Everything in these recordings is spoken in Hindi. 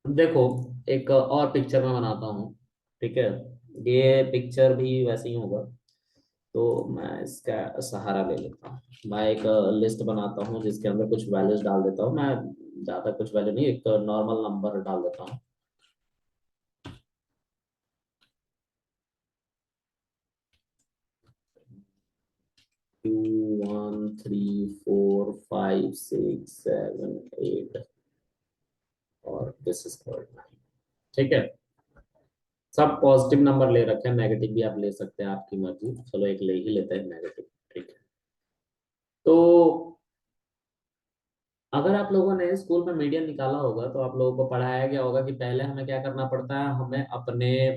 देखो, एक और पिक्चर मैं बनाता हूँ। ठीक है, ये पिक्चर भी वैसे ही होगा। तो मैं इसका सहारा ले लेता हूँ। मैं एक लिस्ट बनाता हूँ जिसके अंदर कुछ वैल्यूज डाल देता हूँ मैं। ज़्यादा कुछ वैल्यू नहीं, एक नॉर्मल नंबर डाल देता हूँ। 2 1 3 4 5 6 7 8 और दिस इज कॉल्ड 9। ठीक है, सब पॉजिटिव नंबर ले रखे हैं, नेगेटिव भी आप ले सकते हैं, आपकी मर्जी। चलो एक ले ही लेते हैं नेगेटिव। ठीक है, तो अगर आप लोगों ने स्कूल में मीडियन निकाला होगा तो आप लोगों को पढ़ाया गया होगा कि पहले हमें क्या करना पड़ता है। हमें अपने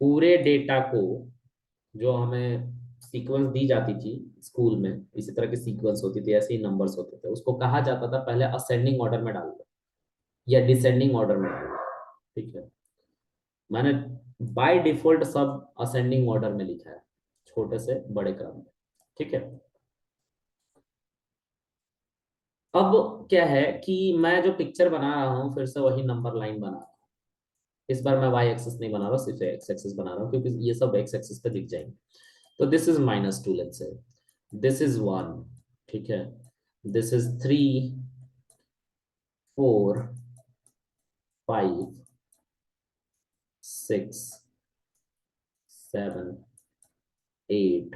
पूरे डेटा को, जो हमें सीक्वेंस दी जाती थी स्कूल में, इसी तरह की सीक्वेंस होती थी, ऐसे ही नंबर्स होते थे, उसको कहा जाता था पहले असेंडिंग ऑर्डर में डाल दो या डिसेंडिंग ऑर्डर में डाल दो। ठीक है, मैंने बाय डिफॉल्ट सब असेंडिंग ऑर्डर में लिखा है, छोटे से बड़े क्रम में। ठीक है, अब क्या है कि मैं जो पिक्चर बना रहा हूँ फिर से वही नंबर लाइन बना रहा हूँ। इस बार मैं वाई एक्सेस नहीं बना रहा, सिर्फ एक्स एक्सेस बना रहा हूँ क्योंकि ये सब एक्स एक्सेस पे दिख जाएंगे। तो this is -2, let's say this is 1। ठीक है, this is 3 4 5 6 7 8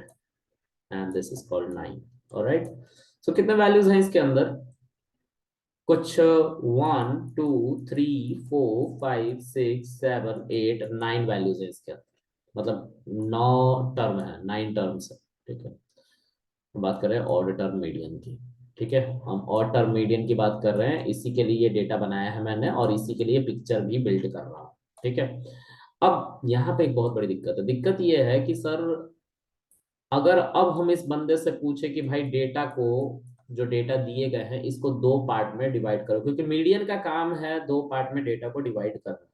and this is called 9। Alright, so कितने वैल्यूज हैं इसके अंदर? कुछ 1 2 3 4 5 6 7 8 9 वैल्यूज है इसके अंदर। मतलब 9 टर्म है, 9 टर्म्स है। ठीक है, बात कर रहे हैं ऑड टर्म मीडियन की। ठीक है, हम ऑड टर्म मीडियन की बात कर रहे हैं, इसी के लिए ये डेटा बनाया है मैंने और इसी के लिए पिक्चर भी बिल्ड कर रहा हूँ। ठीक है, अब यहाँ पे एक बहुत बड़ी दिक्कत है। दिक्कत ये है कि सर, अगर अब हम इस बंदे से पूछे कि भाई डेटा को, जो डेटा दिए गए हैं इसको दो पार्ट में डिवाइड करो, क्योंकि मीडियन का काम है दो पार्ट में डेटा को डिवाइड करना।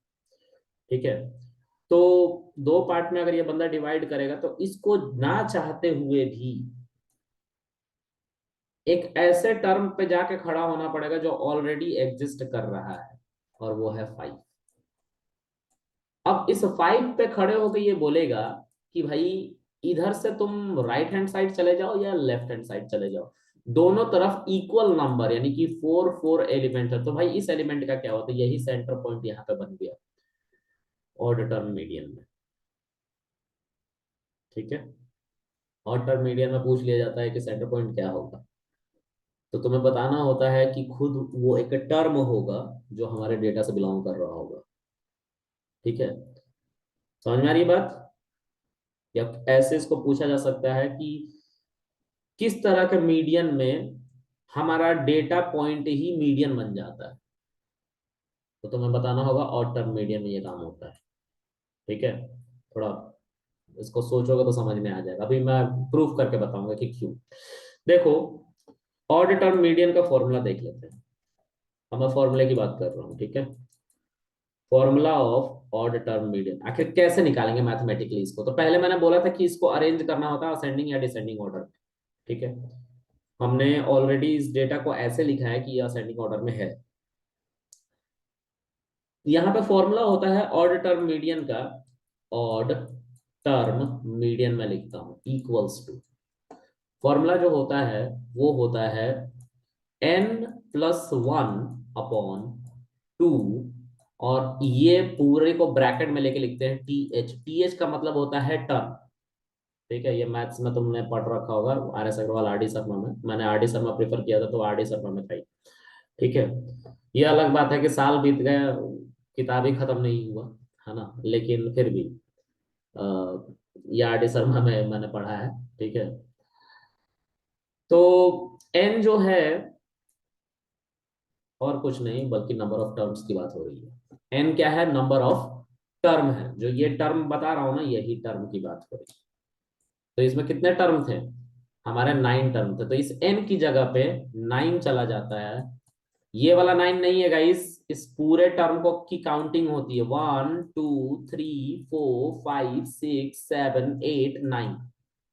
ठीक है, तो दो पार्ट में अगर ये बंदा डिवाइड करेगा तो इसको ना चाहते हुए भी एक ऐसे टर्म पे जाके खड़ा होना पड़ेगा जो ऑलरेडी एग्जिस्ट कर रहा है, और वो है 5। अब इस 5 पे खड़े होकर ये बोलेगा कि भाई इधर से तुम राइट हैंड साइड चले जाओ या लेफ्ट हैंड साइड चले जाओ, दोनों तरफ इक्वल नंबर, यानी कि 4 4 एलिमेंट है, तो भाई इस एलिमेंट का क्या होता है? यही सेंटर पॉइंट यहाँ पे बन गया ऑड टर्म मीडियन में। ठीक है, ऑड टर्म मीडियन में पूछ लिया जाता है कि सेंटर पॉइंट क्या होगा, तो तुम्हें बताना होता है कि खुद वो एक टर्म होगा जो हमारे डेटा से बिलोंग कर रहा होगा। ठीक है, समझ में आ रही है बात? या ऐसे इसको पूछा जा सकता है कि किस तरह के मीडियन में हमारा डेटा पॉइंट ही मीडियन बन जाता है, तो तुम्हें बताना होगा ऑड टर्म मीडियन में ये काम होता है। ठीक है, थोड़ा इसको सोचोगे तो समझ में आ जाएगा, अभी मैं प्रूफ करके बताऊंगा कि क्यों। देखो, ऑड टर्म मीडियन का फॉर्मूला देख लेते हैं। अब मैं फॉर्मूले की बात कर रहा हूँ। ठीक है, formula of odd term median आखिर कैसे निकालेंगे मैथमेटिकली इसको? तो पहले मैंने बोला था कि इसको अरेंज करना होता है असेंडिंग या डिसेंडिंग ऑर्डर में। ठीक है, हमने ऑलरेडी इस डेटा को ऐसे लिखा है कि ये असेंडिंग ऑर्डर में है। यहाँ पे फॉर्मूला होता है ऑड टर्म मीडियन का। ऑड टर्म मीडियन में लिखता हूँ इक्वल्स टू, फॉर्मूला जो होता है वो होता है n+1/2, और ये पूरे को ब्रैकेट में लेके लिखते हैं टी एच। टी एच का मतलब होता है टर्म। ठीक है, ये मैथ्स में तुमने पढ़ रखा होगा, R S Agarwal R D Sharma में। मैंने आर डी शर्मा प्रेफर किया था तो आर डी शर्मा में था ही। ठीक है, ये अलग बात है कि साल बीत गया, किताब ही खत्म नहीं हुआ, है ना, लेकिन फिर भी आ, ये आर डी शर्मा में मैंने पढ़ा है। ठीक है, तो एन जो है और कुछ नहीं बल्कि नंबर ऑफ टर्म्स की बात हो रही है। एन क्या है? नंबर ऑफ टर्म है, जो ये टर्म बता रहा हूं ना, यही टर्म की बात हो रही है। तो इसमें कितने टर्म थे? हमारे 9 टर्म थे, तो इस एन की जगह पे 9 चला जाता है। ये वाला 9 नहीं है गाइस, इस पूरे टर्म को की काउंटिंग होती है, 1 2 3 4 5 6 7 8 9।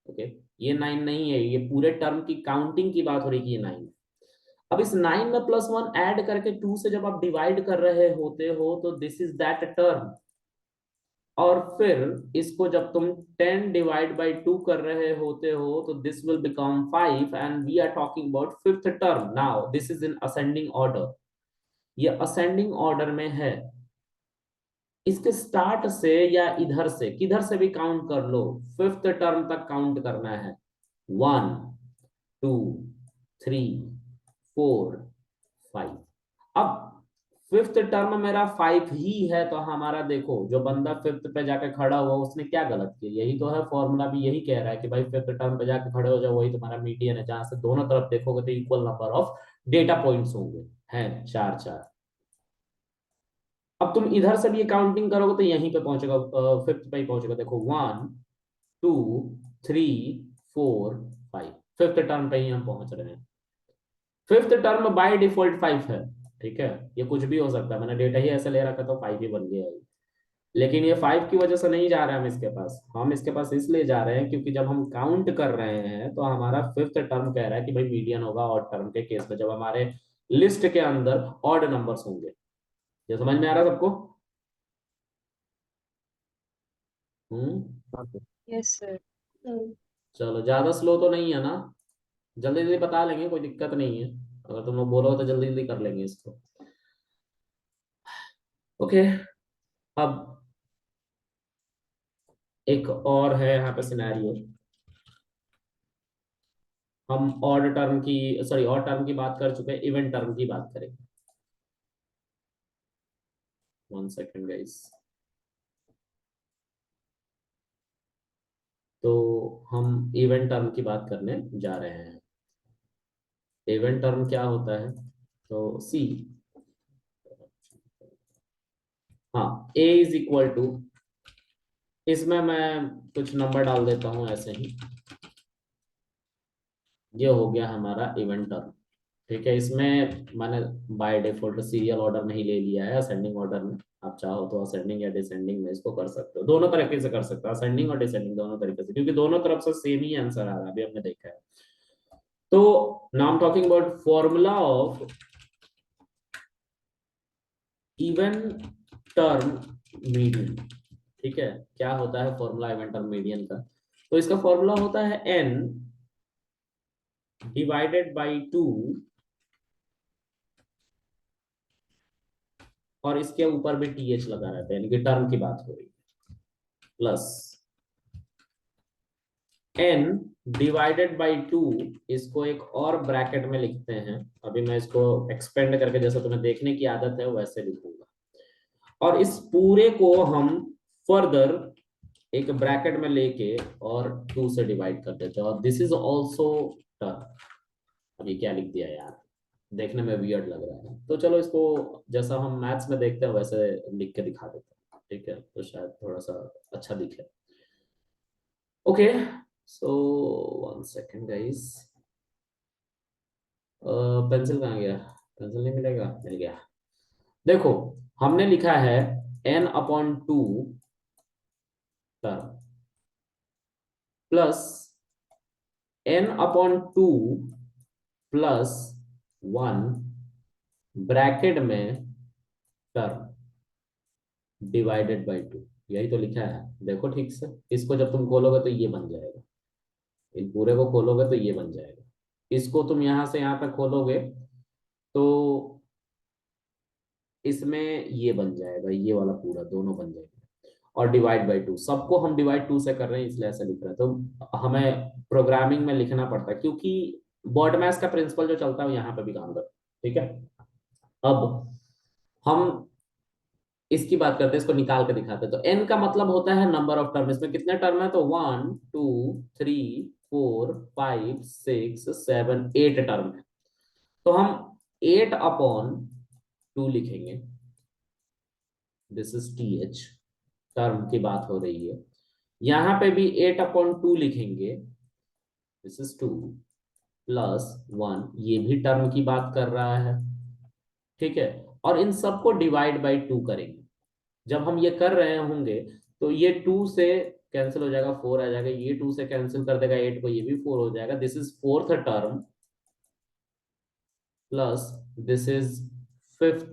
ओके, ये 9 नहीं है, ये पूरे टर्म की काउंटिंग की बात हो रही है कि ये 9 है। अब इस 9 में +1 ऐड करके 2 से जब आप डिवाइड कर रहे होते हो तो दिस इज दैट टर्म। और फिर इसको जब तुम 10 डिवाइड बाई 2 कर रहे होते हो तो this will become 5 and we are talking about fifth term. Now this is in ascending order, ये असेंडिंग ऑर्डर में है। इसके स्टार्ट से या इधर से किधर से भी काउंट कर लो, फिफ्थ टर्म तक काउंट करना है। 1 2 3 4 5। अब फिफ्थ टर्म मेरा 5 ही है, तो हमारा देखो जो बंदा फिफ्थ पे जाके खड़ा हुआ उसने क्या गलत किया, यही तो है फॉर्मूला भी यही कह रहा है कि भाई फिफ्थ टर्म पे जाके खड़े हो जाओ, वही तुम्हारा मीडियन है, जहां से दोनों तरफ देखोगे तो equal number of data points होंगे, हैं चार चार। अब तुम इधर से भी काउंटिंग करोगे तो यहीं पे पहुंचेगा, फिफ्थ पे ही पहुंचेगा। देखो 1 2 3 4 5, फिफ्थ टर्म पे ही हम पहुंच रहे हैं। फिफ्थ टर्म बाय डिफॉल्ट 5 है, ठीक है, ये कुछ भी हो सकता है, मैंने डेटा ही ऐसे ले रखा तो 5 ही बन गया है। लेकिन ये 5 की वजह से नहीं जा रहे हैं हम इसके पास, हम इसके पास इसलिए जा रहे हैं क्योंकि जब हम काउंट कर रहे हैं तो हमारा फिफ्थ टर्म कह रहा है कि भाई मीडियन होगा ऑड टर्म के केस में, जब हमारे लिस्ट के अंदर ऑड नंबर्स होंगे। ये समझ में आ रहा है सबको? हम्म। Yes sir. चलो ज्यादा स्लो तो नहीं है ना, जल्दी जल्दी बता लेंगे, कोई दिक्कत नहीं है, अगर तुम लोग बोलोगे तो जल्दी जल्दी कर लेंगे इसको। ओके। अब एक और है यहाँ पे सिनेरियो, हम ऑड टर्म की, सॉरी ऑड टर्म की बात कर चुके हैं, इवेंट टर्म की बात करेंगे। 1 सेकेंड गाइस। तो हम इवेंट टर्म की बात करने जा रहे हैं। इवेंट टर्म क्या होता है, तो सी, हाँ, ए इज इक्वल टू, इसमें मैं कुछ नंबर डाल देता हूं ऐसे ही, ये हो गया हमारा इवेंट टर्म। ठीक है, इसमें मैंने बाय डिफॉल्ट सीरियल ऑर्डर में ही ले लिया है, असेंडिंग ऑर्डर में। आप चाहो तो असेंडिंग या डिसेंडिंग में इसको कर सकते हो, दोनों तरीके से कर सकते हो, असेंडिंग और डिसेंडिंग दोनों तरीके से, क्योंकि दोनों तरफ से सेम ही आंसर आ रहा है, अभी हमने देखा है। तो now I am talking about formula of even term median. ठीक है, क्या होता है फॉर्मूला इवन टर्म मीडियन का, तो इसका फॉर्मूला होता है n डिवाइडेड बाई 2, और इसके ऊपर भी टीएच लगा रहता है, यानी कि टर्म की बात हो रही है, प्लस n डिवाइडेड बाई 2, इसको एक और ब्रैकेट में लिखते हैं, अभी मैं इसको एक्सपेंड करके जैसे तुम्हें देखने की आदत है वैसे लिखूंगा, और इस पूरे को हम फर्दर एक ब्रैकेट में लेके और 2 से डिवाइड कर देते हैं, और दिस इज ऑल्सो टर्म। अभी क्या लिख दिया यार, देखने में वियर्ड लग रहा है, तो चलो इसको जैसा हम मैथ्स में देखते हैं वैसे लिख के दिखा देते हैं, ठीक है, तो शायद थोड़ा सा अच्छा दिखे। ओके, सो 1 सेकेंड गाइस, पेंसिल कहाँ गया, पेंसिल नहीं मिलेगा, मिल गया। देखो, हमने लिखा है n/2 term plus n/2 plus 1 bracket में टर्म डिवाइडेड बाई 2, यही तो लिखा है, देखो ठीक से, इसको जब तुम खोलोगे तो ये बन जाएगा, इन पूरे को खोलोगे तो ये बन जाएगा, इसको तुम यहां से यहां तक खोलोगे तो इसमें ये बन जाएगा, ये वाला पूरा दोनों बन जाएगा, और डिवाइड बाई 2, सबको हम डिवाइड 2 से कर रहे हैं इसलिए ऐसा लिख रहे हैं, तो हमें प्रोग्रामिंग में लिखना पड़ता है क्योंकि बॉड मैथ का प्रिंसिपल जो चलता है वो यहाँ पे भी काम करता है। ठीक है, अब हम इसकी बात करते हैं, इसको निकाल के दिखाते हैं, तो n का मतलब होता है नंबर ऑफ टर्म, इसमें कितने टर्म है, तो 1 2 3 4 5 6 7 8 टर्म है, तो हम 8/2 लिखेंगे, this is T H, term की बात हो रही है, यहां पे भी 8/2 लिखेंगे, दिस इज 2 प्लस 1, ये भी टर्म की बात कर रहा है। ठीक है, और इन सबको डिवाइड बाई 2 करेंगे, जब हम ये कर रहे होंगे तो ये 2 से कैंसिल हो जाएगा, 4 आ जाएगा, ये 2 से कैंसिल कर देगा 8 को, ये भी 4 हो जाएगा, this is fourth term plus this is fifth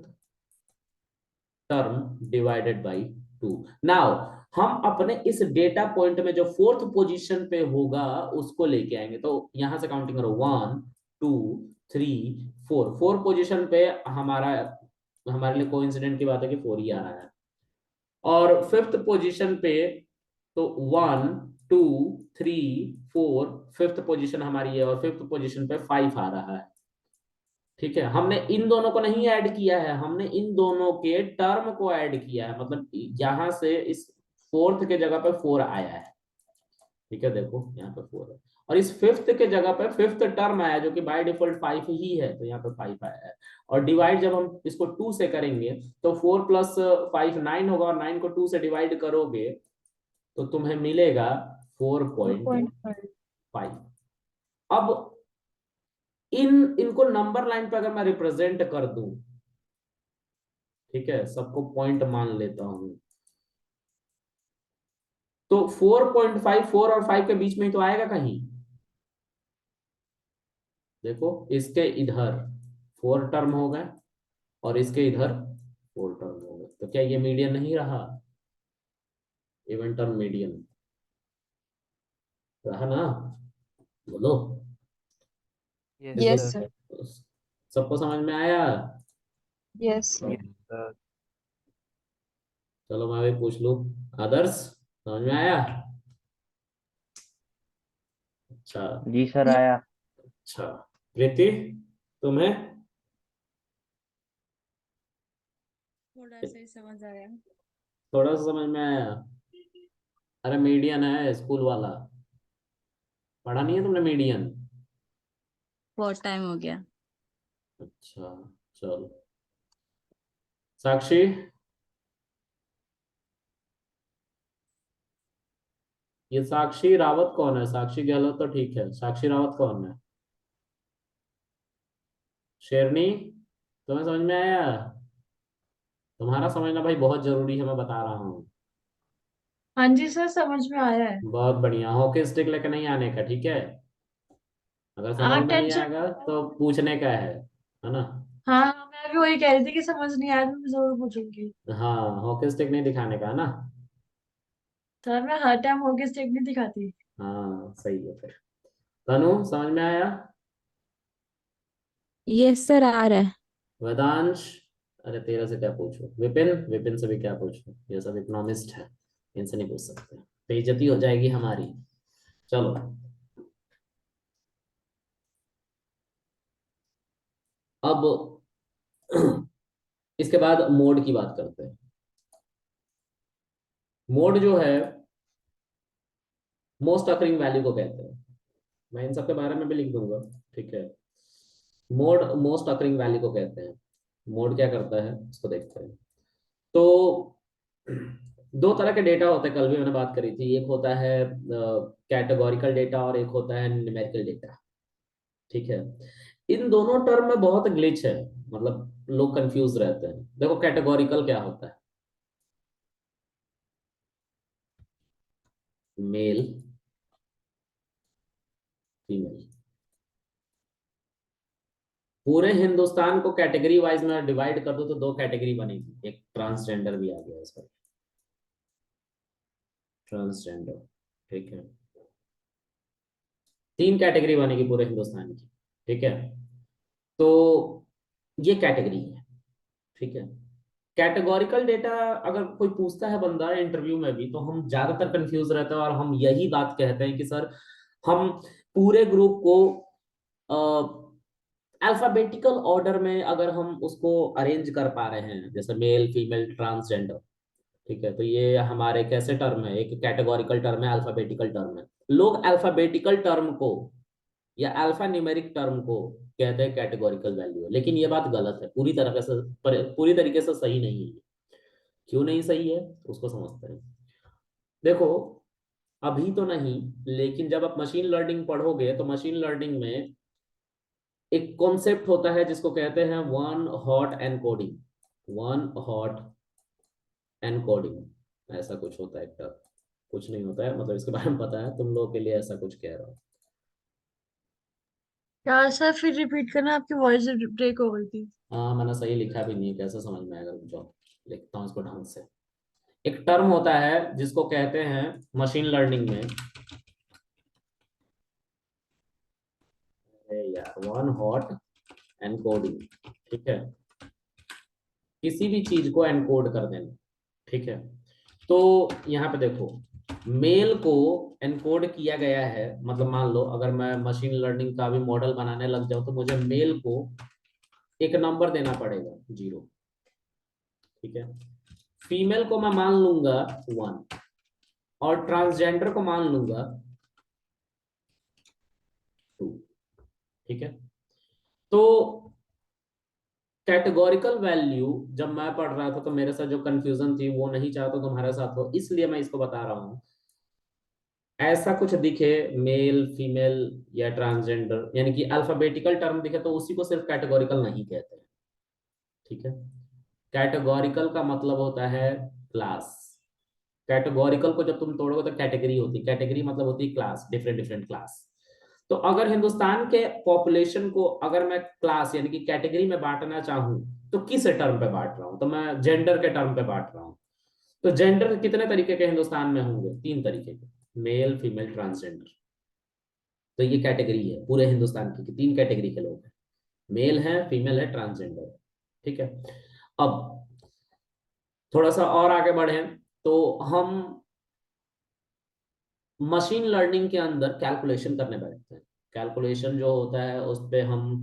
term divided by 2। Now हम अपने इस डेटा पॉइंट में जो फोर्थ पोजीशन पे होगा उसको लेके आएंगे। तो यहां से काउंटिंग करो, 1 2 3 4, फोर पोजीशन पे हमारा, हमारे लिए कोइंसिडेंट की बात है कि 4 ही आ रहा है। और फिफ्थ पोजीशन पे तो 1 2 3 4, फिफ्थ पोजीशन हमारी है, और फिफ्थ पोजीशन पे 5 आ रहा है। ठीक है, हमने इन दोनों को नहीं ऐड किया है, हमने इन दोनों के टर्म को ऐड किया है, मतलब यहां से इस फोर्थ के जगह पे 4 आया है। ठीक है, देखो यहाँ पे 4 है, और इस फिफ्थ के जगह पे फिफ्थ टर्म आया जो कि बाय डिफॉल्ट 5 ही है, तो यहाँ पे 5 आया है। और डिवाइड जब हम इसको 2 से करेंगे तो 4 प्लस 5 9 होगा, और 9 को 2 से डिवाइड करोगे तो तुम्हें मिलेगा 4.5। 4.5। अब इनको नंबर लाइन पे अगर मैं रिप्रेजेंट कर दूं, ठीक है, सबको पॉइंट मान लेता हूं, तो 4.5, 4 और 5 के बीच में ही तो आएगा कहीं। देखो इसके इधर 4 टर्म हो गए और इसके इधर 4 टर्म हो गए, तो क्या ये मीडियन नहीं रहा? इवन टर्म मीडियन रहा ना? बोलो। Yes yes sir. सर। सबको समझ में आया? Yes sir. Yes sir. चलो मैं भी पूछ लूं। आदर्श, समझ में आया? अच्छा। जी सर आया। अच्छा, प्रीति, तुम्हें? थोड़ा सा ही समझ आया। थोड़ा सा समझ में आया? अरे मीडियन है स्कूल वाला, पढ़ा नहीं है तुमने मीडियन? बहुत टाइम हो गया। अच्छा, चलो। साक्षी, ये साक्षी रावत कौन है? साक्षी गहलोत तो ठीक है, साक्षी रावत कौन है? शेरनी, तुम्हें समझ में आया? तुम्हारा समझना भाई बहुत जरूरी है, मैं बता रहा हूँ। हाँ जी सर, समझ में आया है। बहुत बढ़िया, हॉकी स्टिक लेकर नहीं आने का, ठीक है? अगर समझ में नहीं टेंशन। आएगा तो पूछने का है ना? हाँ, मैं भी वही कह रही थी कि समझ नहीं आया तो मैं जरूर पूछूंगी। हाँ, हॉकी स्टिक नहीं दिखाने का है ना? सर मैं हर टाइम होके स्टेप नहीं दिखाती। हाँ सही है फिर। तनु, समझ में आया? यस सर आ रहा है। वेदांश, अरे तेरा से क्या पूछूं? विपिन, विपिन से भी क्या पूछूं? ये सब इकोनॉमिस्ट है, इनसे नहीं पूछ सकते, बेइज्जती हो जाएगी हमारी। चलो, अब इसके बाद मोड की बात करते हैं। मोड जो है, मोस्ट अकरिंग वैल्यू को कहते हैं। मैं इन सब के बारे में भी लिख दूंगा, ठीक है? मोड मोस्ट अकरिंग वैल्यू को कहते हैं। मोड क्या करता है इसको देखते हैं। तो दो तरह के डेटा होते हैं, कल भी मैंने बात करी थी। एक होता है कैटेगोरिकल डेटा और एक होता है न्यूमेरिकल डेटा, ठीक है? इन दोनों टर्म में बहुत ग्लिच है, मतलब लोग कंफ्यूज रहते हैं। देखो कैटेगोरिकल क्या होता है? मेल, फीमेल, पूरे हिंदुस्तान को कैटेगरी वाइज में डिवाइड कर दो तो दो कैटेगरी बनेगी, एक ट्रांसजेंडर भी आ गया इसका, ट्रांसजेंडर, ठीक है? तीन कैटेगरी बनेगी पूरे हिंदुस्तान की, ठीक है? तो ये कैटेगरी है, ठीक है? कैटेगोरिकल डेटा अगर कोई पूछता है बंदा इंटरव्यू में भी, तो हम ज्यादातर कंफ्यूज रहते हैं और हम यही बात कहते हैं कि सर हम पूरे ग्रुप को अल्फाबेटिकल ऑर्डर में अगर हम उसको अरेंज कर पा रहे हैं, जैसे मेल फीमेल ट्रांसजेंडर, ठीक है, तो ये हमारे कैसे टर्म है, एक कैटेगोरिकल टर्म है, अल्फाबेटिकल टर्म है। लोग अल्फाबेटिकल टर्म को या अल्फा न्यूमेरिक टर्म को कहते हैं कैटेगोरिकल वैल्यू, लेकिन ये बात गलत है, पूरी तरीके से सही नहीं है। क्यों नहीं सही है उसको समझते हैं। देखो, अभी तो नहीं, लेकिन जब आप मशीन लर्निंग पढ़ोगे तो मशीन लर्निंग में एक कॉन्सेप्ट होता है जिसको कहते हैं one hot encoding. One hot encoding ऐसा कुछ होता है एक टर्म, कुछ नहीं होता है, मतलब इसके बारे में पता है तुम लोगों के लिए, ऐसा कुछ कह रहा हूँ। यार सर फिर रिपीट करना, आपकी वॉइस ब्रेक हो गई थी। हाँ, मैंने सही लिखा भी नहीं है, कैसे समझ में आएगा? रुक जाओ, लिखता हूँ इसको ढंग से। एक टर्म होता है जिसको कहते हैं मशीन लर्निंग में, अरे यार, वन हॉट एनकोडिंग, ठीक है, किसी भी चीज को एनकोड कर देना, ठीक है। तो यहाँ पे देखो, मेल को एनकोड किया गया है, मतलब मान लो अगर मैं मशीन लर्निंग का भी मॉडल बनाने लग जाऊं तो मुझे मेल को एक नंबर देना पड़ेगा, 0, ठीक है। फीमेल को मैं मान लूंगा 1, और ट्रांसजेंडर को मान लूंगा 2, ठीक है। तो कैटेगोरिकल वैल्यू जब मैं पढ़ रहा था तो मेरे साथ जो कंफ्यूजन थी वो नहीं चाहता तुम्हारे साथ हो, इसलिए मैं इसको बता रहा हूँ। ऐसा कुछ दिखे, मेल फीमेल या ट्रांसजेंडर, यानी कि अल्फाबेटिकल टर्म दिखे, तो उसी को सिर्फ कैटेगोरिकल नहीं कहते हैं, ठीक है। कैटेगोरिकल का मतलब होता है क्लास। कैटेगोरिकल को जब तुम तोड़ोगे तो कैटेगरी होती है, कैटेगरी मतलब होती है क्लास, डिफरेंट डिफरेंट क्लास। तो अगर हिंदुस्तान के पॉपुलेशन को अगर मैं क्लास यानी कि कैटेगरी में बांटना चाहूं तो किस टर्म पे बांट रहा हूं? तो मैं जेंडर के टर्म पे बांट रहा हूं। तो जेंडर कितने तरीके के हिंदुस्तान में होंगे? 3 तरीके के, मेल फीमेल ट्रांसजेंडर। तो ये कैटेगरी है पूरे हिंदुस्तान की कि 3 कैटेगरी के लोग हैं, मेल है, फीमेल है, ट्रांसजेंडर है, ठीक है। अब थोड़ा सा और आगे बढ़े तो हम मशीन लर्निंग के अंदर कैलकुलेशन करने बैठते हैं। कैलकुलेशन जो होता है उस पे हम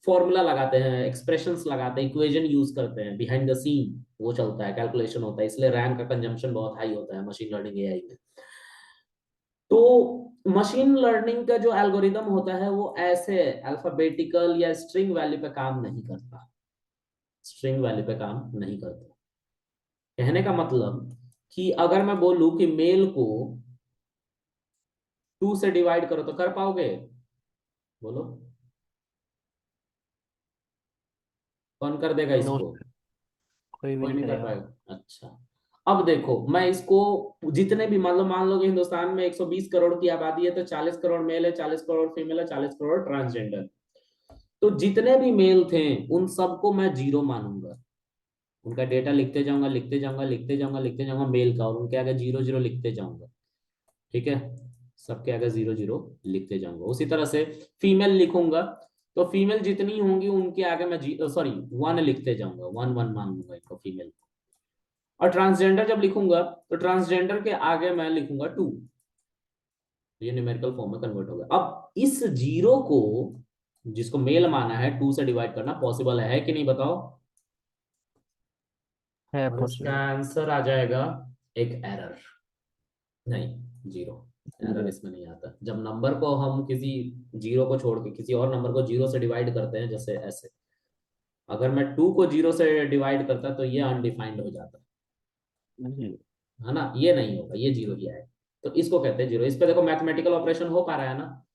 फॉर्मूला लगाते हैं, एक्सप्रेशंस लगाते हैं, इक्वेशन यूज करते हैं, बिहाइंड द सीन वो चलता है, कैलकुलेशन होता है, इसलिए रैम का कंजम्पशन बहुत हाई होता है मशीन लर्निंग एआई में। तो मशीन लर्निंग का जो एल्गोरिदम होता है वो ऐसे अल्फाबेटिकल या स्ट्रिंग वैल्यू पे काम नहीं करता, स्ट्रिंग वैल्यू पे काम नहीं करता। कहने का मतलब कि अगर मैं बोलूं कि मेल को 2 से डिवाइड करो तो कर पाओगे? बोलो, कौन कर देगा नो, इसको? कोई भी कोई नहीं नहीं कर करेगा। पाएगा, अच्छा। अब देखो, मैं इसको जितने भी मान लो कि हिंदुस्तान में 120 करोड़ की आबादी है, तो 40 करोड़ मेल है, 40 करोड़ फीमेल है, 40 करोड़ ट्रांसजेंडर। तो जितने भी मेल थे उन सबको मैं 0 मानूंगा, उनका डेटा लिखते जाऊंगा, लिखते जाऊंगा, लिखते जाऊंगा, लिखते जाऊंगा मेल का, और उनके आगे 0 0 लिखते जाऊंगा, ठीक है। सबके आगे 0 0 लिखते जाऊंगा। उसी तरह से फीमेल लिखूंगा तो फीमेल जितनी होंगी उनके आगे मैं सॉरी 1 लिखते जाऊंगा, 1 1 मान लूंगा इनको फीमेल। और ट्रांसजेंडर जब लिखूंगा तो ट्रांसजेंडर के आगे मैं लिखूंगा 2, ये न्यूमेरिकल फॉर्म में कन्वर्ट हो गया। अब इस 0 को जिसको मेल माना है 2 से डिवाइड करना पॉसिबल है कि नहीं बताओ? है और इसका पॉसिबल। आंसर आ जाएगा एक एरर, नहीं 0। Error zero. इसमें नहीं आता जब नंबर को हम किसी 0 को छोड़ के किसी और नंबर को 0 से डिवाइड करते हैं, जैसे ऐसे। अगर मैं 2 को 0 से डिवाइड करता तो ये अनडिफाइंड हो जाता, जी। है ना, ये नहीं होगा, ये 0 ही आएगा। तो इसको कहते हैं 0। इस पे देखो मैथमेटिकल ऑपरेशन हो पा रहा है ना।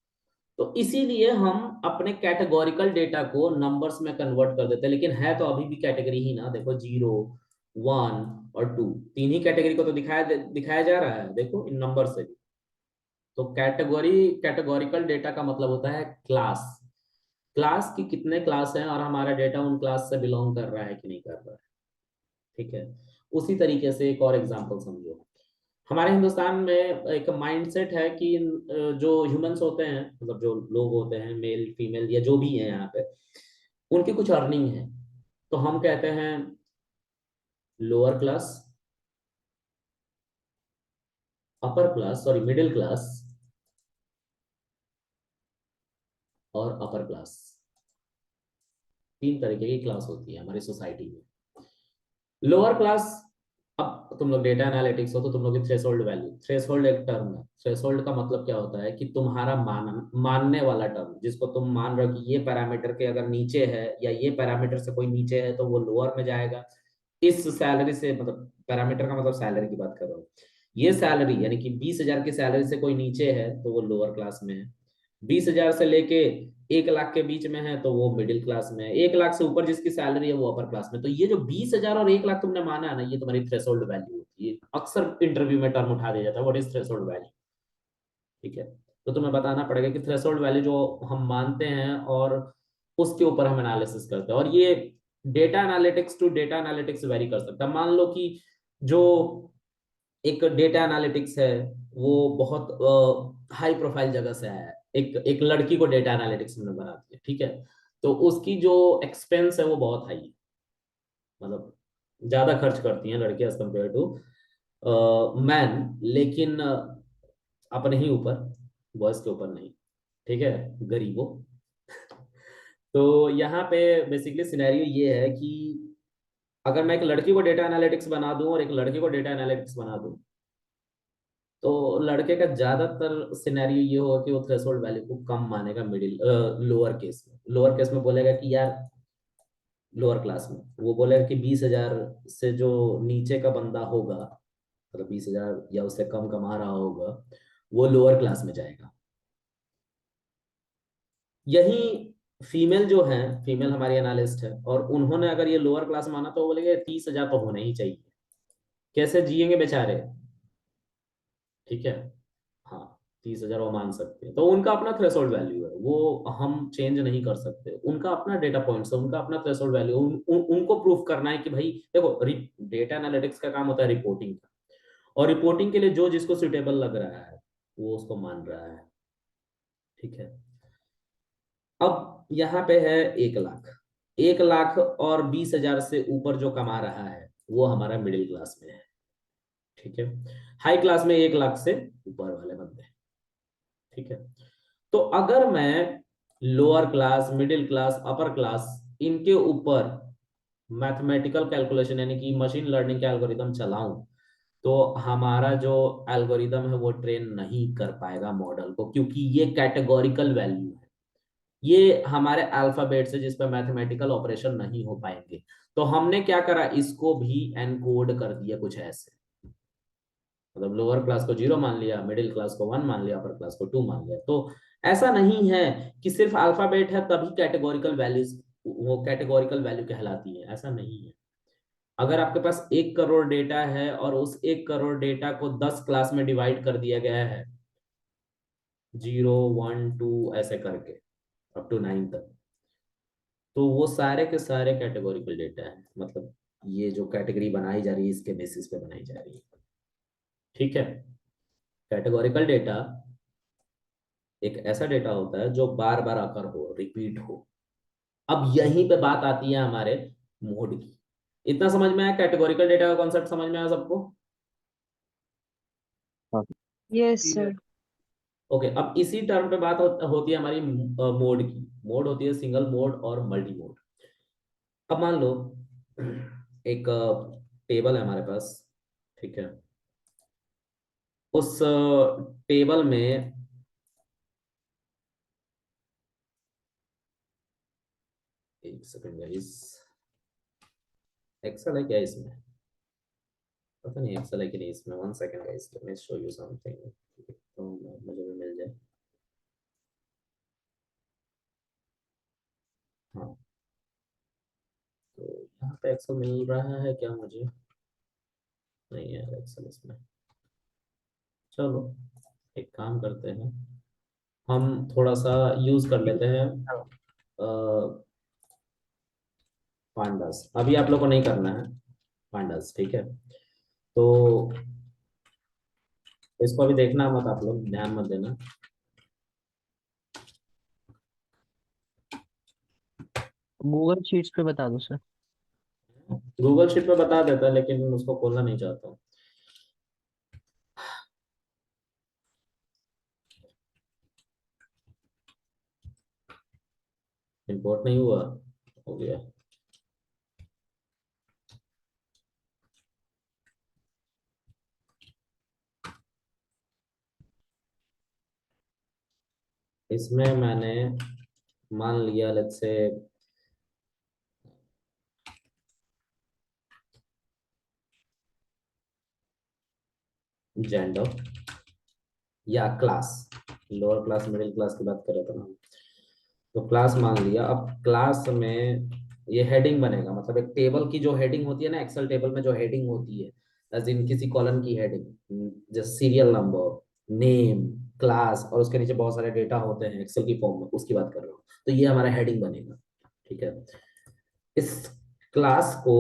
तो इसीलिए हम अपने कैटेगोरिकल डेटा को नंबर्स में कन्वर्ट कर देते हैं, लेकिन है तो अभी भी कैटेगरी ही ना। देखो 0 1 और 2, 3 ही कैटेगरी को तो दिखाया जा रहा है, देखो इन नंबर से भी। तो कैटेगोरिकल डेटा का मतलब होता है क्लास। क्लास की कितने क्लास हैं और हमारा डेटा उन क्लास से बिलोंग कर रहा है कि नहीं कर रहा है, ठीक है। उसी तरीके से एक और एग्जांपल समझो। हमारे हिंदुस्तान में एक माइंडसेट है कि जो ह्यूमंस होते हैं, मतलब जो लोग होते हैं, मेल फीमेल या जो भी है यहाँ पे, उनकी कुछ अर्निंग है। तो हम कहते हैं lower class, upper class, sorry middle class और अपर क्लास। 3 तरीके की क्लास होती है हमारी सोसाइटी में। लोअर क्लास, अब तुम लोग डेटा एनालिटिक्स हो तो तुम लोग की थ्रेशोल्ड वैल्यू, थ्रेशोल्ड एक टर्म है। थ्रेशोल्ड का मतलब क्या होता है कि तुम्हारा मानने वाला टर्म, जिसको तुम मान रहे हो कि ये पैरामीटर के अगर नीचे है या ये पैरामीटर से कोई नीचे है तो वो लोअर में जाएगा। इस सैलरी से, मतलब पैरामीटर का मतलब सैलरी की बात कर रहा हूँ, ये सैलरी यानी कि 20,000 की सैलरी से कोई नीचे है तो वो लोअर क्लास में है। 20,000 से लेके 1 लाख के बीच में है तो वो मिडिल क्लास में है। 1 लाख से ऊपर जिसकी सैलरी है वो अपर क्लास में। तो ये जो 20,000 और 1 लाख तुमने माना है ना, ये तुम्हारी थ्रेशोल्ड वैल्यू होती है। अक्सर इंटरव्यू में टर्म उठा दिया जाता है, व्हाट इज थ्रेशोल्ड वैल्यू, ठीक है। तो तुम्हें बताना पड़ेगा कि थ्रेशोल्ड वैल्यू जो हम मानते हैं और उसके ऊपर हम एनालिसिस करते हैं। और ये data analytics to data analytics vary कर सकता है। मान लो कि जो एक डेटा एनालिटिक्स है वो बहुत हाई प्रोफाइल जगह से आया है, एक एक लड़की को डेटा एनालिटिक्स में बना दिया, ठीक है, तो उसकी जो एक्सपेंस है वो बहुत हाई है, मतलब ज्यादा खर्च करती हैं लड़कियां एज कम्पेयर टू मैन, लेकिन अपने ही ऊपर, बॉयज के ऊपर नहीं, ठीक है, गरीबों। तो यहाँ पे बेसिकली सिनेरियो ये है कि अगर मैं एक लड़की को डेटा एनालिटिक्स बना दूं और एक लड़के को डेटा एनालिटिक्स बना दूं, तो लड़के का ज्यादातर सिनेरियो ये होगा कि वो थ्रेशोल्ड वैल्यू को कम मानेगा, मिडिल लोअर केस में बोलेगा कि यार, लोअर क्लास में वो बोलेगा कि 20,000 से जो नीचे का बंदा होगा, मतलब 20,000 या उससे कम कमा रहा होगा, वो लोअर क्लास में जाएगा। यही फीमेल जो है, फीमेल हमारी एनालिस्ट है, और उन्होंने अगर ये लोअर क्लास माना तो वो बोलेंगे 30,000 तो होने ही चाहिए, कैसे जिएंगे बेचारे, ठीक है। हाँ, 30,000 वो मान सकते हैं, तो उनका अपना थ्रेशोल्ड वैल्यू है, वो हम चेंज नहीं कर सकते, उनका अपना डेटा पॉइंट्स है, उनका अपना थ्रेशोल्ड वैल्यू, उनको प्रूफ करना है कि भाई देखो, डेटा एनालिटिक्स का काम होता है रिपोर्टिंग का, और रिपोर्टिंग के लिए जो जिसको सुटेबल लग रहा है वो उसको मान रहा है, ठीक है। अब यहाँ पे है 1 लाख, 1 लाख और 20,000 से ऊपर जो कमा रहा है वो हमारा मिडिल क्लास में है, ठीक है। हाई क्लास में 1 लाख से ऊपर वाले बंदे, ठीक है। तो अगर मैं lower class, middle class, upper class, इनके ऊपर मैथमेटिकल कैलकुलेशन यानी कि मशीन लर्निंग के एल्गोरिदम चलाऊं, तो हमारा जो एल्गोरिदम है वो ट्रेन नहीं कर पाएगा मॉडल को, क्योंकि ये कैटेगोरिकल वैल्यू है, ये हमारे अल्फाबेट से जिस पर मैथमेटिकल ऑपरेशन नहीं हो पाएंगे। तो हमने क्या करा, इसको भी एनकोड कर दिया कुछ ऐसे, मतलब लोअर क्लास को 0 मान लिया, मिडिल क्लास को 1 मान लिया, अपर क्लास को 2 मान लिया। तो ऐसा नहीं है कि सिर्फ अल्फाबेट है तभी कैटेगोरिकल वैल्यूज, वो कैटेगोरिकल वैल्यू कहलाती है, ऐसा नहीं है। अगर आपके पास 1 करोड़ डेटा है और उस 1 करोड़ डेटा को 10 क्लास में डिवाइड कर दिया गया है, 0, 1, 2 ऐसे करके अप टू 9 तक, तो वो सारे के सारे कैटेगोरिकल डेटा है, मतलब ये जो कैटेगरी बनाई जा रही है इसके बेसिस पे बनाई जा रही है, ठीक है। कैटेगोरिकल डेटा एक ऐसा डेटा होता है जो बार बार आकर हो, रिपीट हो। अब यहीं पे बात आती है हमारे मोड की। इतना समझ में आया, कैटेगोरिकल डेटा का कॉन्सेप्ट समझ में आया सबको? हाँ। Yes sir. ओके, अब इसी टर्म पे बात होती है हमारी मोड की। मोड होती है सिंगल मोड और मल्टी मोड। अब मान लो एक टेबल है हमारे पास, ठीक है, उस टेबल में एक सेकंड गाइस, एक्सेल है क्या इसमें, पता नहीं एक्सेल है कि नहीं इसमें, 1 second guys, let me show you something, तो मुझे भी मिल जाए। हाँ, तो यहाँ पे एक्सेल मिल रहा है क्या मुझे, नहीं है एक्सेल इसमें। चलो एक काम करते हैं, हम थोड़ा सा यूज कर लेते हैं पांडास, अभी आप लोग को नहीं करना है पांडास, ठीक है। तो इसको अभी देखना मत, आप लोग ध्यान मत देना। गूगल शीट्स पे बता दो सर। गूगल शीट पे बता देता, लेकिन उसको खोलना नहीं चाहता हूँ। इंपोर्ट नहीं हुआ, हो गया। इसमें मैंने मान लिया, लेट्स से जेंडर या class, lower class middle class की बात कर रहा था ना, तो क्लास मान लिया। अब क्लास में ये हेडिंग बनेगा, मतलब एक टेबल की जो हेडिंग होती है ना, एक्सेल टेबल में जो हेडिंग होती है, एज इन किसी कॉलम की हेडिंग, जैसे सीरियल नंबर, नेम, क्लास और उसके नीचे बहुत सारे डेटा होते हैं एक्सेल की फॉर्म में, उसकी बात कर रहा हूँ। तो ये हमारा हेडिंग बनेगा, ठीक है। इस क्लास को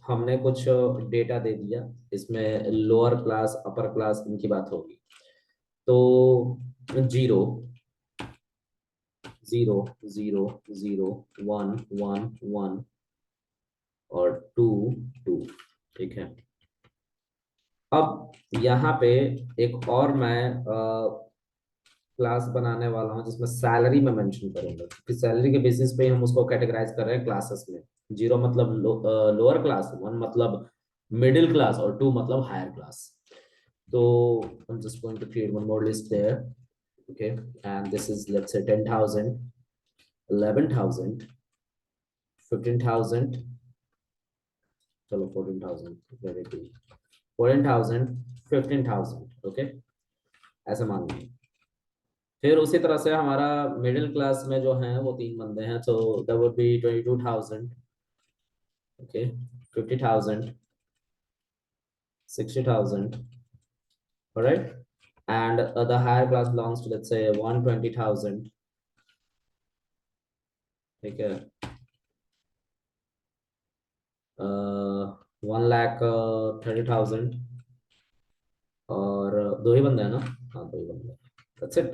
हमने कुछ डेटा दे दिया, इसमें लोअर क्लास अपर क्लास इनकी बात होगी। तो 0 0 0 0 1 1 1 और 2 2, ठीक है। अब यहाँ पे एक और मैं क्लास बनाने वाला हूँ जिसमें सैलरी में मेंशन करूंगा, क्योंकि सैलरी के बेसिस पे हम उसको कैटेगराइज कर रहे हैं क्लासेस में। 0 मतलब लोअर क्लास, 1 मतलब मिडिल क्लास और 2 मतलब हायर क्लास। तो I'm just going to create one more list there, okay, and this is, let's say, 10,000, 11,000, 15,000, चलो 14,000, very good, 14,000, 15,000, okay, ऐसा मान लीजिए। फिर उसी तरह से हमारा मिडिल क्लास में जो है वो 3 बंदे हैं, so that would be 22,000, okay, 50,000, 60,000, all right, and the higher class belongs to, let's say, 120,000, ठीक है, 1,30,000, और 2 ही बंदे हैं ना, हाँ 2 ही बंदे हैं, that's it,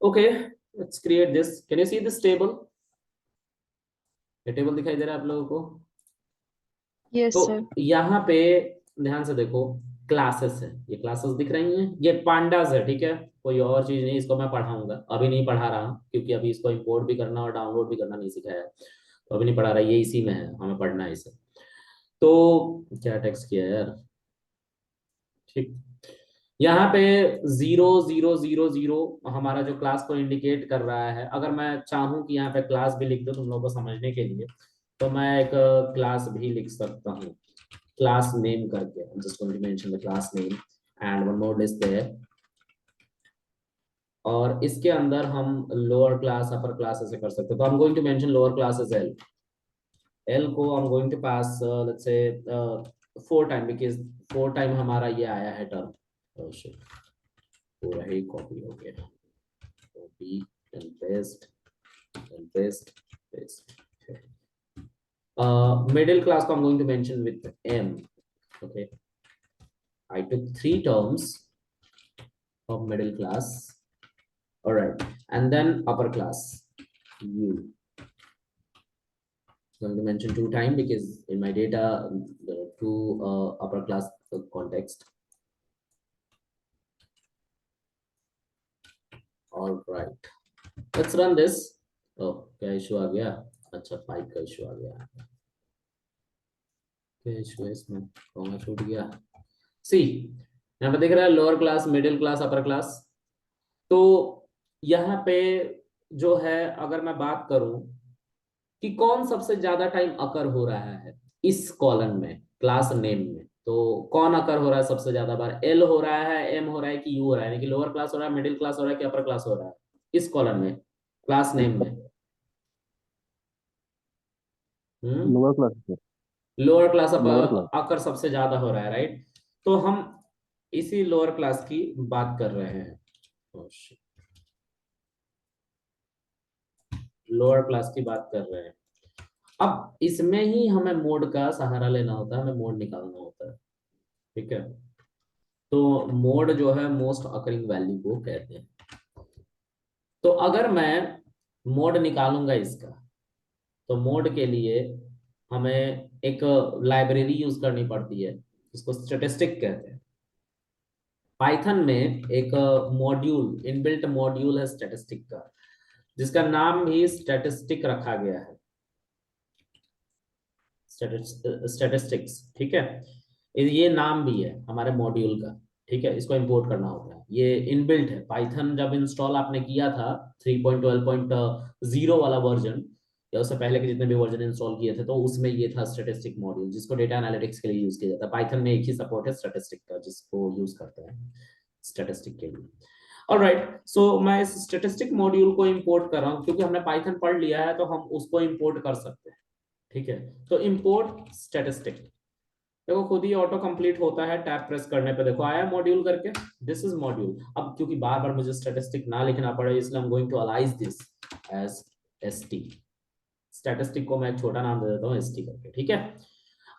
okay, let's create this, can you see this table? ये टेबल दिखाई दे रहा है आप लोगों को? यस तो सर। यहाँ पे ध्यान से देखो, क्लासेस है, ये क्लासेस दिख रही हैं, ये पांडास है, ठीक है, कोई और चीज नहीं, इसको मैं पढ़ाऊंगा, अभी नहीं पढ़ा रहा हूँ क्योंकि अभी इसको इंपोर्ट भी करना और डाउनलोड भी करना नहीं सिखाया है, तो अभी नहीं पढ़ा रहा, ये इसी में है, हमें पढ़ना है इसे। तो क्या टेक्स्ट किया है यार, ठीक, यहाँ पे 0 0 0 0 हमारा जो क्लास को इंडिकेट कर रहा है। अगर मैं चाहूँ कि यहाँ पे क्लास भी लिख दो तुम लोगों को समझने के लिए, तो मैं एक क्लास भी लिख सकता हूँ, क्लास नेम करके। I'm just going to mention the class name and one more list there, और इसके अंदर हम लोअर क्लास अपर क्लास ऐसे कर सकते हैं। तो I'm going to mention lower class as L, L को I'm going to pass let's say 4 time, because 4 time हमारा ये आया है टर्म, oh shit, पूरा ही कॉपी हो गया, copy and paste and paste, paste, middle class को I'm going to mention with M, okay, I took 3 terms of middle class, all right, and then upper class U, going to mention 2 times because in my data the 2 upper class context, all right, let's run this। oh क्या इशू आ गया, अच्छा पाइप का इशू आ गया, क्या इशू है इसमें, कौन छूट गया, सी यहाँ पे दिख रहा है lower class middle class upper class. तो यहाँ पे जो है, अगर मैं बात करूं कि कौन सबसे ज्यादा टाइम अकर हो रहा है इस कॉलम में क्लास नेम में, तो कौन अकर हो रहा है सबसे ज्यादा बार, एल हो रहा है, एम हो रहा है कि यू हो रहा है, यानी कि लोअर क्लास हो रहा है, मिडिल क्लास हो रहा है कि अपर क्लास हो रहा है इस कॉलम में क्लास नेम में? Lower class sir. Lower class lower class. अकर सबसे ज्यादा हो रहा है, राइट। तो हम इसी लोअर क्लास की बात कर रहे हैं, लोअर क्लास की बात कर रहे हैं। अब इसमें ही हमें मोड का सहारा लेना होता है, हमें मोड निकालना होता है, ठीक है। तो मोड जो है मोस्ट अकरिंग वैल्यू को कहते हैं। तो अगर मैं मोड निकालूंगा इसका, तो मोड के लिए हमें एक लाइब्रेरी यूज करनी पड़ती है जिसको स्टैटिस्टिक कहते हैं। पाइथन में एक मॉड्यूल, इनबिल्ट मॉड्यूल है स्टैटिस्टिक का, जिसका नाम भी स्टैटिस्टिक रखा गया है, स्टैटिस्टिक्स, ठीक है। ये नाम भी है हमारे मॉड्यूल का, ठीक है। इसको इंपोर्ट करना होता है, ये इनबिल्ट है। पाइथन जब इंस्टॉल आपने किया था 3.12.0 वाला वर्जन, या उससे पहले के जितने भी वर्जन इंस्टॉल किए थे, तो उसमें ये था स्टैटिस्टिक मॉड्यूल, जिसको डेटा एनालिटिक्स के लिए यूज किया जाता है। पाइथन में एक ही सपोर्ट है स्टैटिस्टिक का, जिसको यूज करते हैं स्टैटिस्टिक के लिए। ऑलराइट, सो मैं इस स्टैटिस्टिक मॉड्यूल को इंपोर्ट कर रहा हूँ, क्योंकि हमने पाइथन पढ़ लिया है तो हम उसको इंपोर्ट कर सकते हैं, ठीक है। तो इंपोर्ट स्टैटिस्टिक, देखो खुद ही ऑटो कंप्लीट होता है टैब प्रेस करने पे। देखो आया मॉड्यूल करके, दिस इज मॉड्यूल। अब क्योंकि बार बार मुझे स्टैटिस्टिक ना लिखना पड़े इसलिए I'm going to alias this as ST। Statistic को मैं एक छोटा नाम दे देता हूँ ST करके, ठीक है।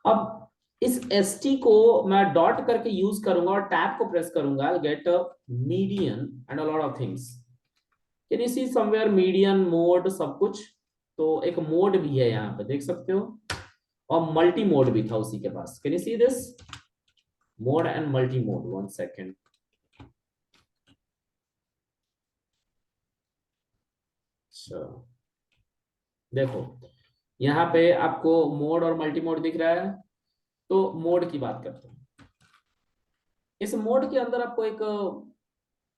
अब इस ST को मैं डॉट करके यूज करूंगा और टैब को प्रेस करूंगा, I'll get a median and a lot of things। Can you C somewhere median mode सब कुछ। तो एक मोड भी है यहाँ पे देख सकते हो, और मल्टी मोड भी था उसी के पास। Can you see this mode and multi mode. 1 second. अच्छा देखो यहाँ पे आपको मोड और मल्टी मोड दिख रहा है। तो मोड की बात करते हैं। इस मोड के अंदर आपको एक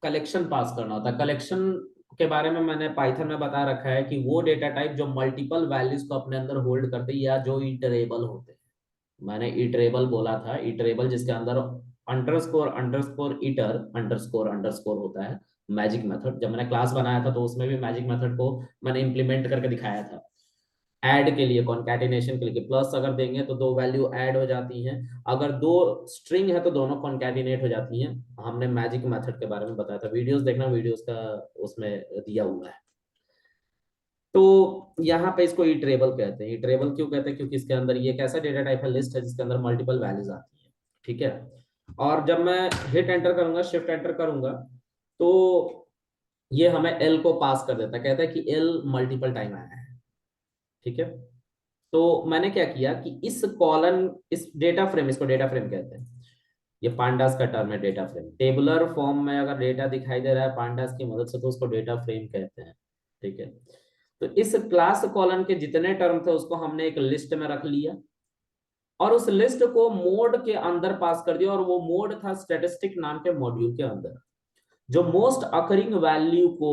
कलेक्शन पास करना होता है। कलेक्शन के बारे में मैंने पाइथन में बता रखा है कि वो डेटा टाइप जो मल्टीपल वैल्यूज को अपने अंदर होल्ड करते हैं या जो इटरेबल होते हैं। मैंने इटरेबल बोला था, इटरेबल जिसके अंदर underscore underscore hitter underscore underscore होता है। मैजिक मेथड जब मैंने क्लास बनाया था तो उसमें भी मैजिक मेथड को मैंने इंप्लीमेंट करके दिखाया था। ऐड के लिए कॉन्कैटिनेशन के लिए प्लस अगर देंगे तो दो वैल्यू ऐड हो जाती हैं, अगर दो स्ट्रिंग है तो दोनों कॉन्कैटिनेट हो जाती हैं। हमने मैजिक मेथड के बारे में बताया था, वीडियोस देखना, वीडियोस का उसमें दिया हुआ है। तो यहाँ पे इसको इटरेबल कहते हैं। इटरेबल क्यों कहते हैं? क्योंकि इसके अंदर ये एक ऐसा डेटा टाइप है, लिस्ट है जिसके अंदर मल्टीपल वैल्यूज आती है, ठीक है। और जब मैं हिट एंटर करूंगा, शिफ्ट एंटर करूंगा, तो ये हमें एल को पास कर देता है, कहता है कि एल मल्टीपल टाइम आया है, ठीक है। तो मैंने क्या किया कि इस कॉलन इस डेटा फ्रेम, इसको डेटा फ्रेम कहते हैं, ये पांडास का टर्म है डेटा फ्रेम। टेबुलर फॉर्म में अगर डेटा दिखाई दे रहा है पांडास की मदद से तो उसको डेटा फ्रेम कहते हैं, ठीक है। तो इस क्लास कॉलन के जितने टर्म थे उसको हमने एक लिस्ट में रख लिया और उस लिस्ट को मोड के अंदर पास कर दिया, और वो मोड था स्टैटिस्टिक नाम के मॉड्यूल के अंदर, जो मोस्ट अकरिंग वैल्यू को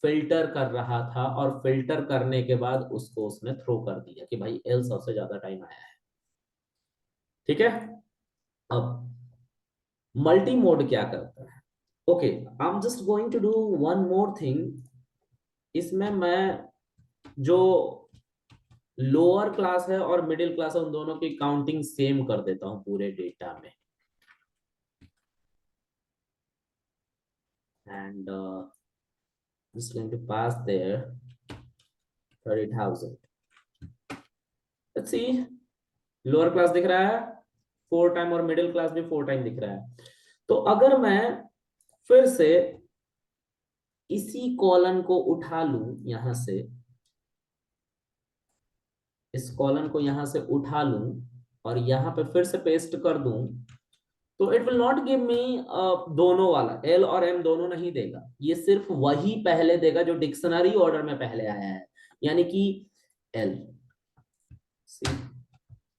फिल्टर कर रहा था। और फिल्टर करने के बाद उसको उसने थ्रो कर दिया कि भाई एल सबसे ज्यादा टाइम आया है, ठीक है। अब मल्टी मोड क्या करता है? Okay, I am just going to do one more thing. इसमें मैं जो लोअर क्लास है और मिडिल क्लास है उन दोनों की काउंटिंग सेम कर देता हूं पूरे डेटा में। And just going to pass there 30,000। let's see, lower class दिख रहा है 4 टाइम और मिडिल क्लास भी 4 टाइम दिख रहा है। तो अगर मैं फिर से इसी कॉलन को उठा लूं यहां से, इस कॉलन को यहां से उठा लूं और यहां पे फिर से पेस्ट कर दूं, तो it will not give me दोनों वाला एल और एम दोनों नहीं देगा। ये सिर्फ वही पहले देगा जो डिक्शनरी ऑर्डर में पहले आया है, यानी कि एल।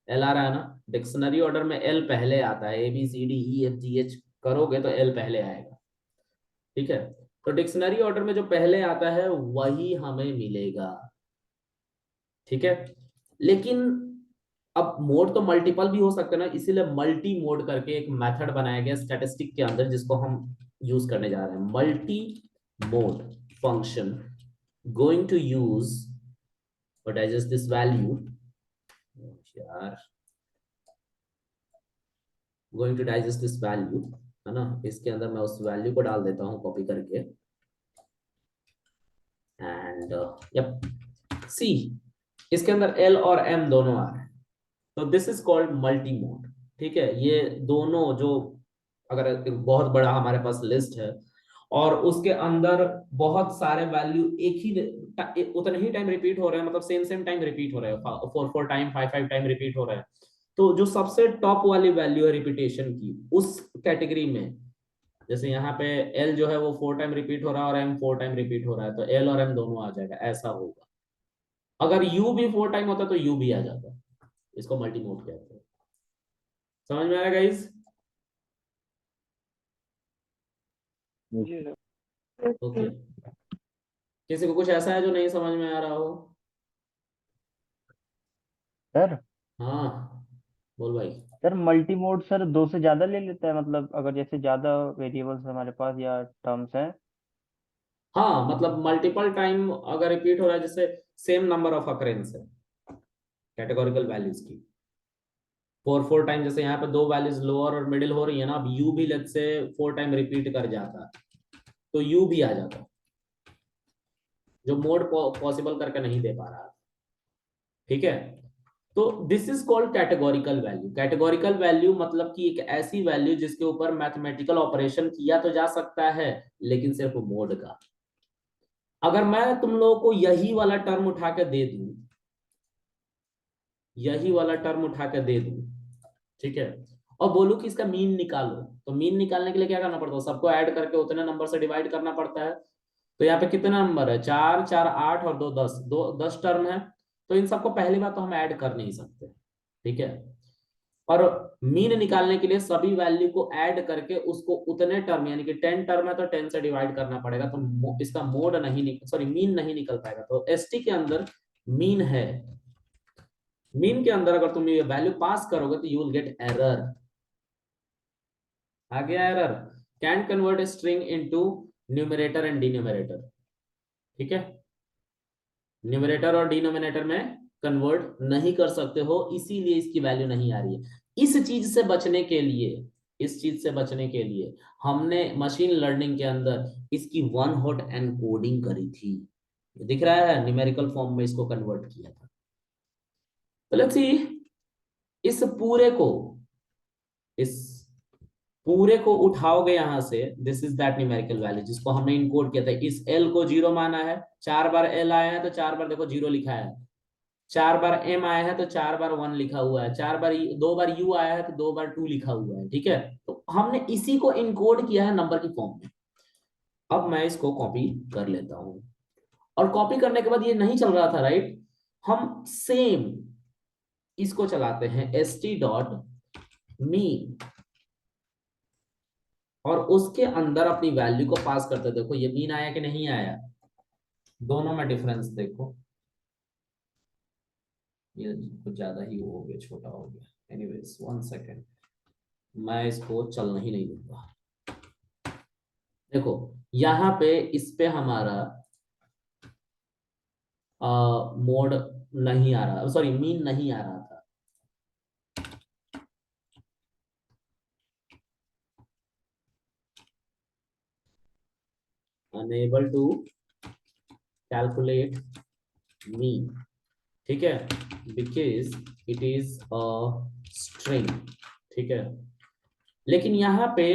एल आ रहा है ना, डिक्शनरी ऑर्डर में एल पहले आता है। ABCDEFGH करोगे तो एल पहले आएगा, ठीक है। तो डिक्शनरी ऑर्डर में जो पहले आता है वही हमें मिलेगा, ठीक है। लेकिन अब मोड तो मल्टीपल भी हो सकते हैं ना, इसीलिए मल्टी मोड करके एक मेथड बनाया गया स्टैटिस्टिक के अंदर जिसको हम यूज करने जा रहे हैं। Multi mode function going to use what is this value यार, going to digest this value, है ना। इसके अंदर मैं उस वैल्यू को डाल देता हूं कॉपी करके एंड यप सी, इसके अंदर एल और एम दोनों आ रहे हैं। तो this is called multi mode, ठीक है। ये दोनों जो अगर एक बहुत बड़ा हमारे पास लिस्ट है और उसके अंदर बहुत सारे वैल्यू एक ही उतने ही टाइम रिपीट हो रहे हैं, मतलब सेम सेम टाइम रिपीट हो रहे हैं, 4 टाइम 5 टाइम रिपीट हो रहे हैं, तो जो सबसे टॉप वाली वैल्यू है रिपीटेशन की उस कैटेगरी में, जैसे यहाँ पे एल जो है वो 4 टाइम रिपीट हो रहा है और एम 4 टाइम रिपीट हो रहा है, तो एल और एम दोनों आ जाएगा, ऐसा होगा। अगर यू भी 4 टाइम होता तो यू भी आ जाता। इसको मल्टी मोड कहते हैं। समझ में आ रहा है गाइस? ओके, किसी को कुछ ऐसा है जो नहीं समझ में आ रहा हो? सर हाँ बोल भाई। सर मल्टी मोड सर 2 से ज्यादा ले लेता है, मतलब अगर जैसे ज्यादा वेरिएबल्स हमारे पास या टर्म्स हैं। हाँ मतलब मल्टीपल टाइम अगर रिपीट हो रहा है, जैसे सेम नंबर ऑफ अकरेंस है कैटेगोरिकल वैल्यूज की, फोर टाइम, जैसे यहाँ पे दो वैल्यूज लोअर और मिडिल हो रही है ना, अब यू भी लेट से 4 टाइम रिपीट कर जाता तो यू भी आ जाता, जो मोड पॉसिबल करके नहीं दे पा रहा। ठीक है, तो this is called categorical value. Categorical value मतलब कि एक ऐसी वैल्यू जिसके ऊपर मैथमेटिकल ऑपरेशन किया तो जा सकता है, लेकिन सिर्फ मोड का। अगर मैं तुम लोगों को यही वाला टर्म उठा के दे दूं, यही वाला टर्म उठा के दे दूं, ठीक है, और बोलूं कि इसका मीन निकालो, तो मीन निकालने के लिए क्या करना पड़ता है, सबको ऐड करके उतने नंबर से डिवाइड करना पड़ता है। तो यहाँ पे कितने नंबर है, 4 4 8 और 2 10, 10 टर्म है। तो इन सबको पहली बात तो हम ऐड कर नहीं सकते, ठीक है। और मीन निकालने के लिए सभी वैल्यू को ऐड करके उसको उतने टर्म, यानी कि 10 टर्म है तो 10 से डिवाइड करना पड़ेगा, तो इसका मोड नहीं, सॉरी मीन नहीं निकल पाएगा। तो एसटी के अंदर मीन है, मीन के अंदर अगर तुम ये वैल्यू पास करोगे तो यू विल गेट एरर। आ गया error, can convert string into numerator and denominator, ठीक है। न्यूमरेटर और डिनोमिनेटर में कन्वर्ट नहीं कर सकते हो, इसीलिए इसकी वैल्यू नहीं आ रही है। इस चीज से बचने के लिए, इस चीज से बचने के लिए हमने मशीन लर्निंग के अंदर इसकी वन हॉट एनकोडिंग करी थी। दिख रहा है, न्यूमेरिकल फॉर्म में इसको कन्वर्ट किया था। तो लेट्स सी, इस पूरे को, इस पूरे को उठाओगे यहां से, this is that numerical value जिसको हमने इनकोड किया था। इस एल को 0 माना है, 4 बार एल आया है तो 4 बार देखो 0 लिखा है, 4 बार एम आया है तो 4 बार 1 लिखा हुआ है, 4 बार 2 बार यू आया है तो 2 बार 2 लिखा हुआ है, ठीक है। तो हमने इसी को इनकोड किया है नंबर की फॉर्म में। अब मैं इसको कॉपी कर लेता हूं, और कॉपी करने के बाद ये नहीं चल रहा था, राइट, हम सेम इसको चलाते हैं st.mean, और उसके अंदर अपनी वैल्यू को पास करते। देखो ये मीन आया कि नहीं आया, दोनों में डिफरेंस देखो, ये कुछ ज्यादा ही हो गया, छोटा हो गया। एनीवेज 1 सेकेंड, मैं इसको चलना ही नहीं दूंगा। देखो यहाँ पे इस पे हमारा मोड नहीं आ रहा, सॉरी मीन नहीं आ रहा था। अनेबल टू कैलकुलेट मीन, ठीक है, because it is a string, ठीक है। लेकिन यहाँ पे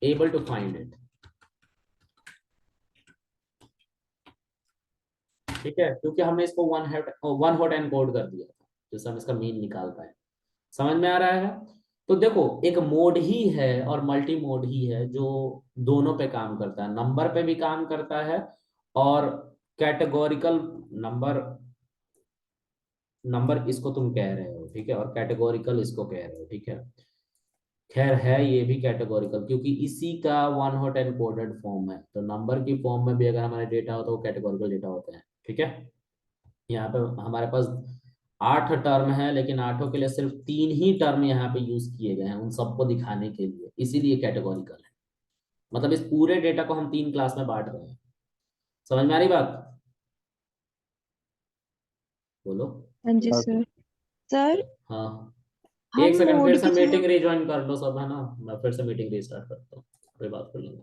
एबल टू फाइंड इट, ठीक है, क्योंकि हमने इसको वन हॉट एनकोड कर दिया था जिससे हम इसका मीन निकाल पाए। समझ में आ रहा है। तो देखो एक मोड ही है और मल्टी मोड ही है जो दोनों पे काम करता है, नंबर पे भी काम करता है और कैटेगोरिकल नंबर, नंबर इसको तुम कह रहे हो, ठीक है, और कैटेगोरिकल इसको कह रहे हो, ठीक है। खैर है ये भी कैटेगोरिकल, क्योंकि इसी का वन हॉट एनकोडेड फॉर्म है। तो नंबर की फॉर्म में भी अगर हमारे डेटा होता है वो कैटेगोरिकल डेटा होते हैं, ठीक है। यहाँ पे हमारे पास 8 टर्म है, लेकिन आठों के लिए सिर्फ 3 ही टर्म यहाँ पे यूज किए गए हैं उन सबको दिखाने के लिए, इसीलिए कैटेगोरिकल है। मतलब इस पूरे डेटा को हम 3 क्लास में बांट रहे हैं। समझ में आ रही बात, बोलो। हाँ जी ओके। सर। सर हाँ, हम एक सेकंड, मोड फिर से की जगह मीटिंग रिज्वाइन कर लो सब, है ना, मैं फिर से मीटिंग रिस्टार्ट करता हूँ, फिर बात कर लेंगे।